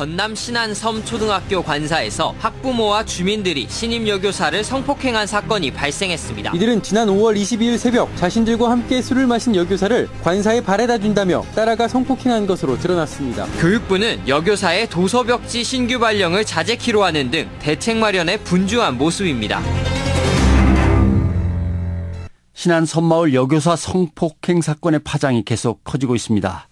전남 신안섬 초등학교 관사에서 학부모와 주민들이 신임 여교사를 성폭행한 사건이 발생했습니다. 이들은 지난 5월 22일 새벽 자신들과 함께 술을 마신 여교사를 관사에 발에다 준다며 따라가 성폭행한 것으로 드러났습니다. 교육부는 여교사의 도서벽지 신규 발령을 자제키로 하는 등 대책 마련에 분주한 모습입니다. 신안 섬마을 여교사 성폭행 사건의 파장이 계속 커지고 있습니다.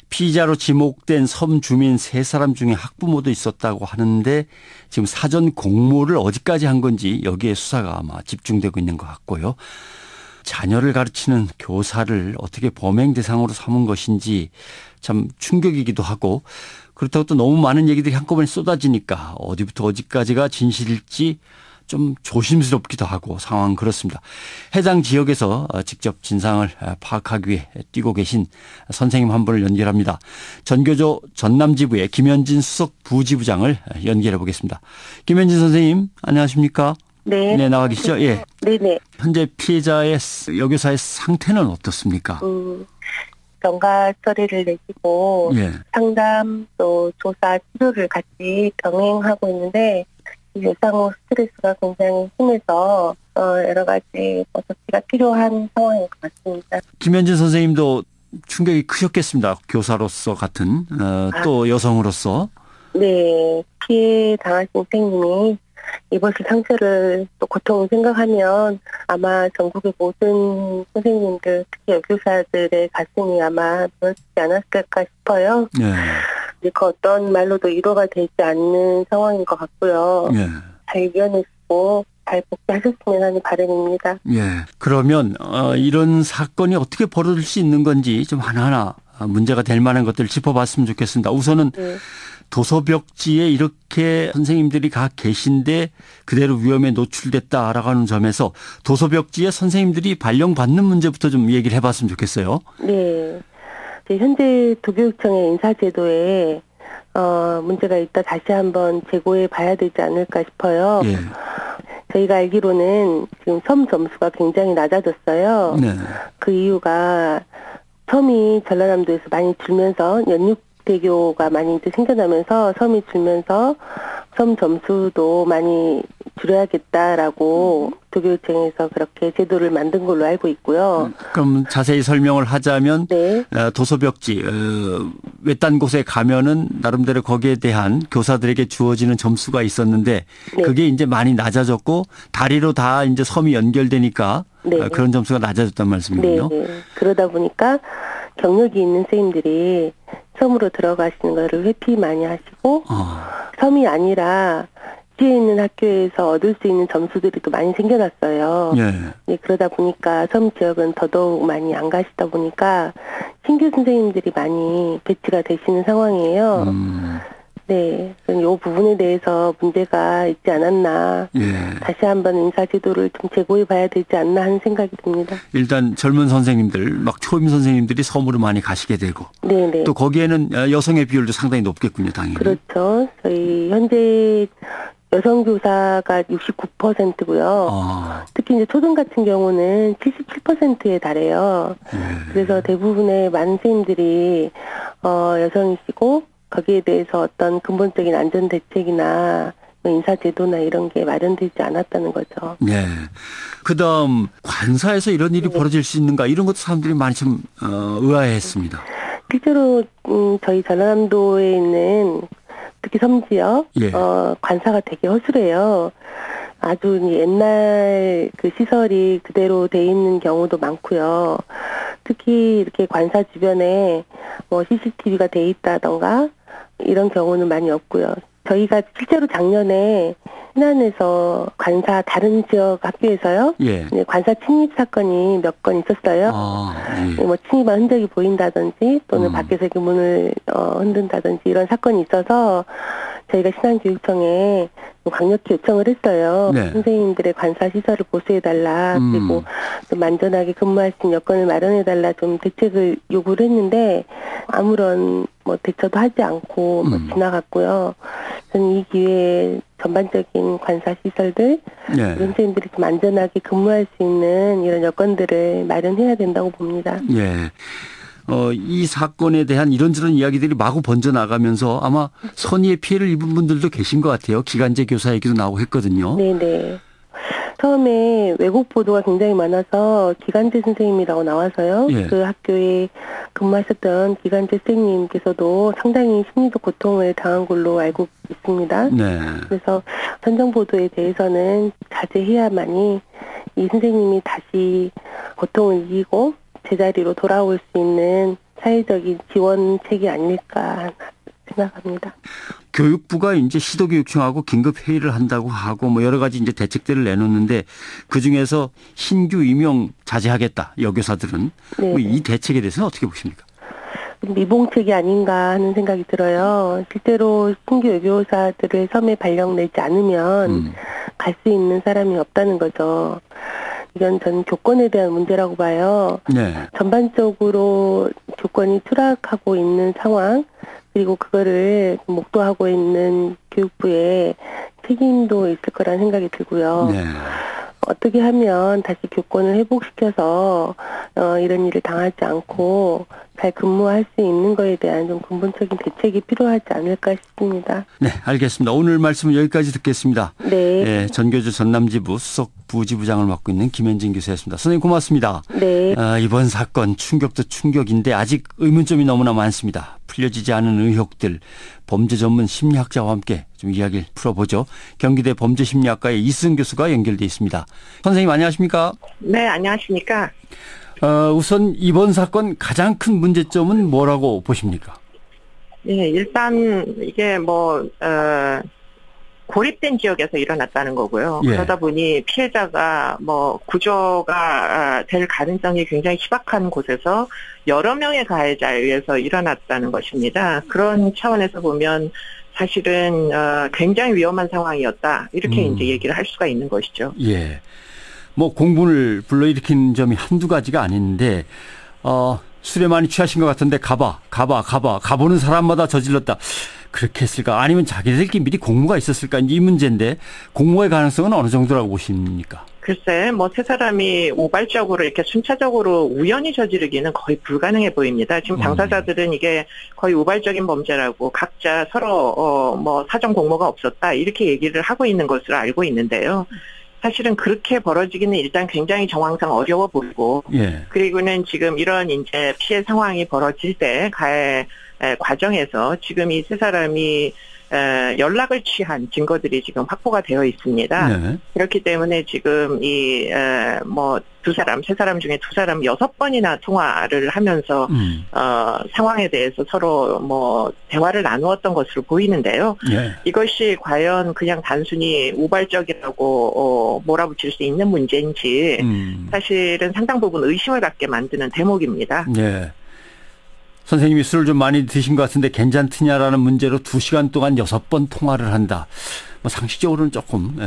피의자로 지목된 섬 주민 3사람 중에 학부모도 있었다고 하는데 지금 사전 공모를 어디까지 한 건지 여기에 수사가 아마 집중되고 있는 것 같고요. 자녀를 가르치는 교사를 어떻게 범행 대상으로 삼은 것인지 참 충격이기도 하고, 그렇다고 또 너무 많은 얘기들이 한꺼번에 쏟아지니까 어디부터 어디까지가 진실일지 좀 조심스럽기도 하고 상황은 그렇습니다. 해당 지역에서 직접 진상을 파악하기 위해 뛰고 계신 선생님 한 분을 연결합니다. 전교조 전남지부의 김현진 수석 부지부장을 연결해 보겠습니다. 김현진 선생님, 안녕하십니까? 네. 네, 나와 계시죠? 예. 네네. 현재 피해자의 여교사의 상태는 어떻습니까? 경과 처리를 내시고 예. 상담 또 조사 치료를 같이 병행하고 있는데 예상 후 스트레스가 굉장히 심해서 여러 가지 조치가 필요한 상황인 것 같습니다. 김현진 선생님도 충격이 크셨겠습니다. 교사로서 같은 또 여성으로서. 네. 피해 당하신 선생님이 입으실 상처를 또 고통을 생각하면 아마 전국의 모든 선생님들, 특히 여교사들의 가슴이 아마 무너지지 않았을까 싶어요. 네. 그 어떤 말로도 위로가 되지 않는 상황인 것 같고요. 예. 잘 이겨내시고 잘 복귀하셨으면 하는 바람입니다. 예. 그러면 이런 사건이 어떻게 벌어질 수 있는 건지 좀 하나하나 문제가 될 만한 것들을 짚어봤으면 좋겠습니다. 우선은 네. 도서벽지에 이렇게 선생님들이 가 계신데 그대로 위험에 노출됐다라고 하는 점에서 도서벽지에 선생님들이 발령받는 문제부터 좀 얘기를 해봤으면 좋겠어요. 네. 현재 도교육청의 인사제도에 문제가 있다 다시 한번 재고해 봐야 되지 않을까 싶어요. 예. 저희가 알기로는 지금 섬 점수가 굉장히 낮아졌어요. 네. 그 이유가 섬이 전라남도에서 많이 줄면서 연육대교가 많이 이제 생겨나면서 섬이 줄면서 섬 점수도 많이 줄여야겠다라고 도교육청에서 그렇게 제도를 만든 걸로 알고 있고요. 그럼 자세히 설명을 하자면 네. 도서벽지 외딴 곳에 가면은 나름대로 거기에 대한 교사들에게 주어지는 점수가 있었는데 네. 그게 이제 많이 낮아졌고 다리로 다 이제 섬이 연결되니까 네. 그런 점수가 낮아졌단 말씀이군요. 네. 그러다 보니까 경력이 있는 선생님들이 섬으로 들어가시는 거를 회피 많이 하시고 섬이 아니라 뒤에 있는 학교에서 얻을 수 있는 점수들이 또 많이 생겨났어요. 예. 네, 그러다 보니까 섬 지역은 더더욱 많이 안 가시다 보니까 신규 선생님들이 많이 배치가 되시는 상황이에요. 네, 이 부분에 대해서 문제가 있지 않았나. 예. 다시 한번 인사제도를 좀 재고해 봐야 되지 않나 하는 생각이 듭니다. 일단 젊은 선생님들, 막 초임 선생님들이 섬으로 많이 가시게 되고 네네. 또 거기에는 여성의 비율도 상당히 높겠군요, 당연히. 그렇죠. 저희 현재 여성 교사가 69%고요. 특히 이제 초등 같은 경우는 77%에 달해요. 예. 그래서 대부분의 많은 선생님들이 여성이시고 거기에 대해서 어떤 근본적인 안전 대책이나 인사제도나 이런 게 마련되지 않았다는 거죠. 네. 그다음 관사에서 이런 일이 벌어질 수 있는가 이런 것도 사람들이 많이 좀 의아해했습니다. 실제로 저희 전라남도에 있는 특히 섬지역 예. 관사가 되게 허술해요. 아주 옛날 그 시설이 그대로 돼 있는 경우도 많고요. 특히 이렇게 관사 주변에 CCTV가 돼 있다던가 이런 경우는 많이 없고요. 저희가 실제로 작년에 신안에서 관사 다른 지역 학교에서요. 예. 관사 침입 사건이 몇 건 있었어요. 예. 침입한 흔적이 보인다든지 또는 밖에서 이렇게 문을 흔든다든지 이런 사건이 있어서 저희가 신안교육청에 강력히 요청을 했어요. 네. 선생님들의 관사 시설을 보수해달라. 그리고 좀 안전하게 근무할 수 있는 여건을 마련해달라. 좀 대책을 요구를 했는데 아무런 대처도 하지 않고 지나갔고요. 저는 이 기회에 전반적인 관사 시설들, 네. 선생님들이 좀 안전하게 근무할 수 있는 이런 여건들을 마련해야 된다고 봅니다. 예. 이 사건에 대한 이런저런 이야기들이 마구 번져나가면서 아마 선의의 피해를 입은 분들도 계신 것 같아요. 기간제 교사 얘기도 나오고 했거든요. 네네. 처음에 왜곡 보도가 굉장히 많아서 기간제 선생님이라고 나와서요. 예. 그 학교에 근무하셨던 기간제 선생님께서도 상당히 심리적 고통을 당한 걸로 알고 있습니다. 네. 그래서 선정 보도에 대해서는 자제해야만이 이 선생님이 다시 고통을 이기고 제자리로 돌아올 수 있는 사회적인 지원책이 아닐까 생각합니다. 교육부가 이제 시도교육청하고 긴급 회의를 한다고 하고 뭐 여러 가지 이제 대책들을 내놓는데 그 중에서 신규 임용 자제하겠다 여교사들은 네. 뭐 이 대책에 대해서는 어떻게 보십니까? 미봉책이 아닌가 하는 생각이 들어요. 실제로 신규 여교사들을 섬에 발령 내지 않으면 갈 수 있는 사람이 없다는 거죠. 이건 전 교권에 대한 문제라고 봐요. 네. 전반적으로 교권이 추락하고 있는 상황, 그리고 그거를 목도하고 있는 교육부의 책임도 있을 거라는 생각이 들고요. 네. 어떻게 하면 다시 교권을 회복시켜서 이런 일을 당하지 않고 잘 근무할 수 있는 거에 대한 좀 근본적인 대책이 필요하지 않을까 싶습니다. 네, 알겠습니다. 오늘 말씀은 여기까지 듣겠습니다. 네. 네, 전교조 전남지부 수석 부지부장을 맡고 있는 김현진 교수였습니다. 선생님 고맙습니다. 네. 이번 사건 충격도 충격인데 아직 의문점이 너무나 많습니다. 풀려지지 않은 의혹들, 범죄 전문 심리학자와 함께 좀 이야기를 풀어보죠. 경기대 범죄심리학과의 이수은 교수가 연결돼 있습니다. 선생님 안녕하십니까? 네, 안녕하십니까? 우선 이번 사건 가장 큰 문제점은 뭐라고 보십니까? 네, 일단 이게 고립된 지역에서 일어났다는 거고요. 예. 그러다 보니 피해자가 구조가 될 가능성이 굉장히 희박한 곳에서 여러 명의 가해자에 의해서 일어났다는 것입니다. 그런 차원에서 보면 사실은 굉장히 위험한 상황이었다. 이렇게 이제 얘기를 할 수가 있는 것이죠. 예. 뭐 공분을 불러일으킨 점이 한두 가지가 아닌데 술에 많이 취하신 것 같은데 가보는 사람마다 저질렀다. 그렇게 했을까? 아니면 자기들끼리 미리 공모가 있었을까? 이 문제인데 공모의 가능성은 어느 정도라고 보십니까? 글쎄, 세 사람이 우발적으로 이렇게 순차적으로 우연히 저지르기는 거의 불가능해 보입니다. 지금 당사자들은 이게 거의 우발적인 범죄라고 각자 서로 사전 공모가 없었다 이렇게 얘기를 하고 있는 것으로 알고 있는데요. 사실은 그렇게 벌어지기는 일단 굉장히 정황상 어려워 보이고, 예. 그리고는 지금 이런 이제 피해 상황이 벌어질 때 가해 과정에서 지금 이 세 사람이 연락을 취한 증거들이 지금 확보가 되어 있습니다. 네. 그렇기 때문에 지금 세 사람 중에 두 사람 6번이나 통화를 하면서 상황에 대해서 서로 대화를 나누었던 것으로 보이는데요. 예. 이것이 과연 그냥 단순히 우발적이라고 몰아붙일 수 있는 문제인지 사실은 상당 부분 의심을 갖게 만드는 대목입니다. 예. 선생님이 술을 좀 많이 드신 것 같은데 괜찮느냐라는 문제로 2시간 동안 6번 통화를 한다. 상식적으로는 조금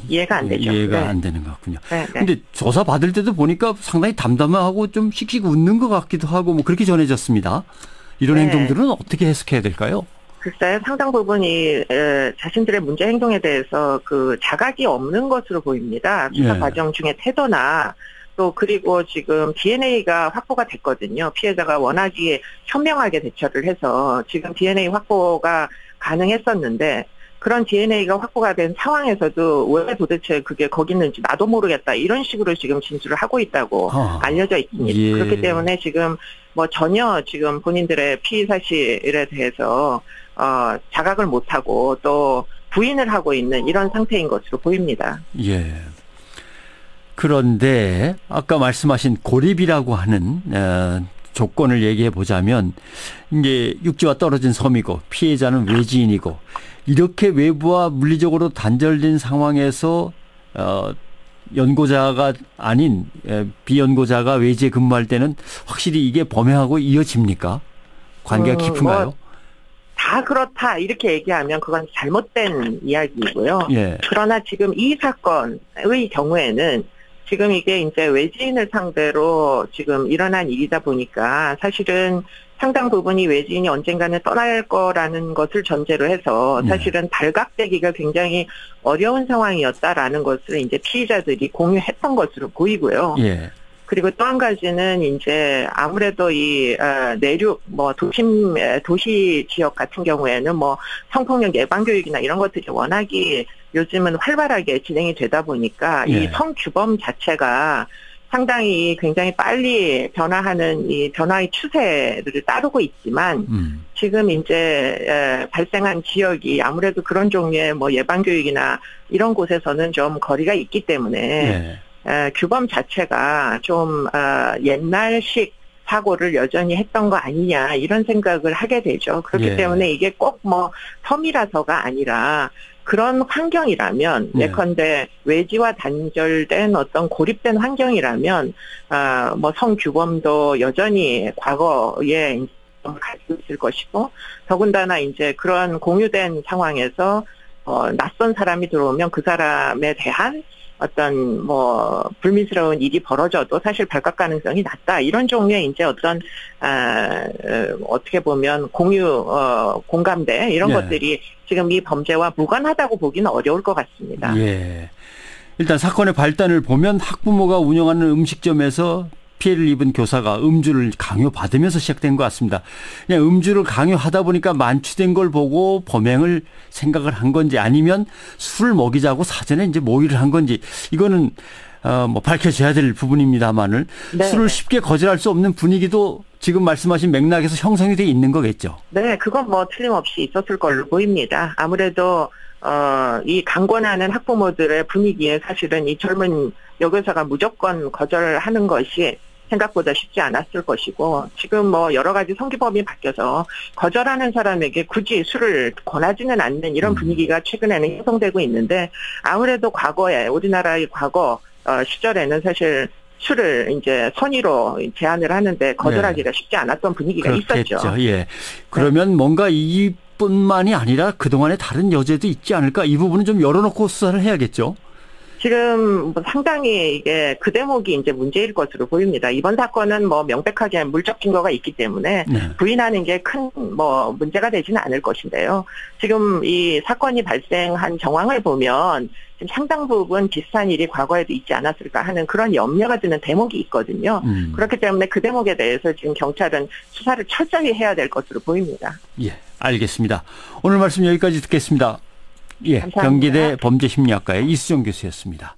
이해가 안 되죠. 이해가 네. 안 되는 것 같군요. 네. 그런데 조사 받을 때도 보니까 상당히 담담하고 좀 씩씩 웃는 것 같기도 하고 그렇게 전해졌습니다. 이런 네. 행동들은 어떻게 해석해야 될까요? 글쎄 상당 부분이 자신들의 문제 행동에 대해서 그 자각이 없는 것으로 보입니다. 수사 예. 과정 중에 태도나 또 그리고 지금 DNA가 확보가 됐거든요. 피해자가 워낙에 현명하게 대처를 해서 지금 DNA 확보가 가능했었는데 그런 DNA가 확보가 된 상황에서도 왜 도대체 그게 거기 있는지 나도 모르겠다 이런 식으로 지금 진술을 하고 있다고 알려져 있습니다. 예. 그렇기 때문에 지금 전혀 지금 본인들의 피의 사실에 대해서 자각을 못하고 또 부인을 하고 있는 이런 상태인 것으로 보입니다. 예. 그런데 아까 말씀하신 고립이라고 하는 조건을 얘기해 보자면 이제 육지와 떨어진 섬이고 피해자는 외지인이고 이렇게 외부와 물리적으로 단절된 상황에서 연고자가 아닌 비연고자가 외지에 근무할 때는 확실히 이게 범행하고 이어집니까? 관계가 깊은가요? 다 그렇다 이렇게 얘기하면 그건 잘못된 이야기이고요. 예. 그러나 지금 이 사건의 경우에는 지금 이게 이제 외지인을 상대로 지금 일어난 일이다 보니까 사실은 상당 부분이 외지인이 언젠가는 떠날 거라는 것을 전제로 해서 사실은 발각되기가 굉장히 어려운 상황이었다라는 것을 이제 피의자들이 공유했던 것으로 보이고요. 예. 그리고 또 한 가지는 이제 아무래도 이 내륙 도시 지역 같은 경우에는 뭐 성폭력 예방 교육이나 이런 것들이 워낙이 요즘은 활발하게 진행이 되다 보니까 이 성규범 자체가 상당히 굉장히 빨리 변화하는 이 변화의 추세를 따르고 있지만 지금 이제 발생한 지역이 아무래도 그런 종류의 뭐 예방 교육이나 이런 곳에서는 좀 거리가 있기 때문에 규범 자체가 좀 옛날식 사고를 여전히 했던 거 아니냐 이런 생각을 하게 되죠. 그렇기 때문에 이게 꼭 뭐 섬이라서가 아니라 그런 환경이라면 예컨대 외지와 단절된 어떤 고립된 환경이라면 뭐 성규범도 여전히 과거에 가지고 있을 것이고 더군다나 이제 그런 공유된 상황에서 낯선 사람이 들어오면 그 사람에 대한 어떤 뭐 불미스러운 일이 벌어져도 사실 발각 가능성이 낮다. 이런 종류의 이제 어떤 어떻게 보면 공감대 이런 것들이 지금 이 범죄와 무관하다고 보기는 어려울 것 같습니다. 예. 일단 사건의 발단을 보면 학부모가 운영하는 음식점에서 피해를 입은 교사가 음주를 강요받으면서 시작된 것 같습니다. 그냥 음주를 강요하다 보니까 만취된 걸 보고 범행을 생각을 한 건지 아니면 술을 먹이자고 사전에 이제 모의를 한 건지 이거는 뭐 밝혀져야 될 부분입니다만은 술을 쉽게 거절할 수 없는 분위기도 지금 말씀하신 맥락에서 형성이 돼 있는 거겠죠. 네, 그건 뭐 틀림없이 있었을 걸로 보입니다. 아무래도 이 강권하는 학부모들의 분위기에 사실은 이 젊은 여교사가 무조건 거절하는 것이 생각보다 쉽지 않았을 것이고 지금 뭐 여러 가지 성규범이 바뀌어서 거절하는 사람에게 굳이 술을 권하지는 않는 이런 분위기가 최근에는 형성되고 있는데 아무래도 과거에 우리나라의 과거 시절에는 사실 술을 이제 선의로 제안을 하는데 거절하기가 쉽지 않았던 분위기가 그렇겠죠. 있었죠. 예. 그러면 뭔가 이뿐만이 아니라 그동안에 다른 여죄도 있지 않을까? 이 부분은 좀 열어놓고 수사를 해야겠죠. 지금 상당히 이게 그 대목이 이제 문제일 것으로 보입니다. 이번 사건은 뭐 명백하게 물적 증거가 있기 때문에 부인하는 게 큰 뭐 문제가 되지는 않을 것인데요. 지금 이 사건이 발생한 정황을 보면 지금 상당 부분 비슷한 일이 과거에도 있지 않았을까 하는 그런 염려가 드는 대목이 있거든요. 그렇기 때문에 그 대목에 대해서 지금 경찰은 수사를 철저히 해야 될 것으로 보입니다. 예, 알겠습니다. 오늘 말씀 여기까지 듣겠습니다. 예, 감사합니다. 경기대 범죄심리학과의 이수정 교수였습니다.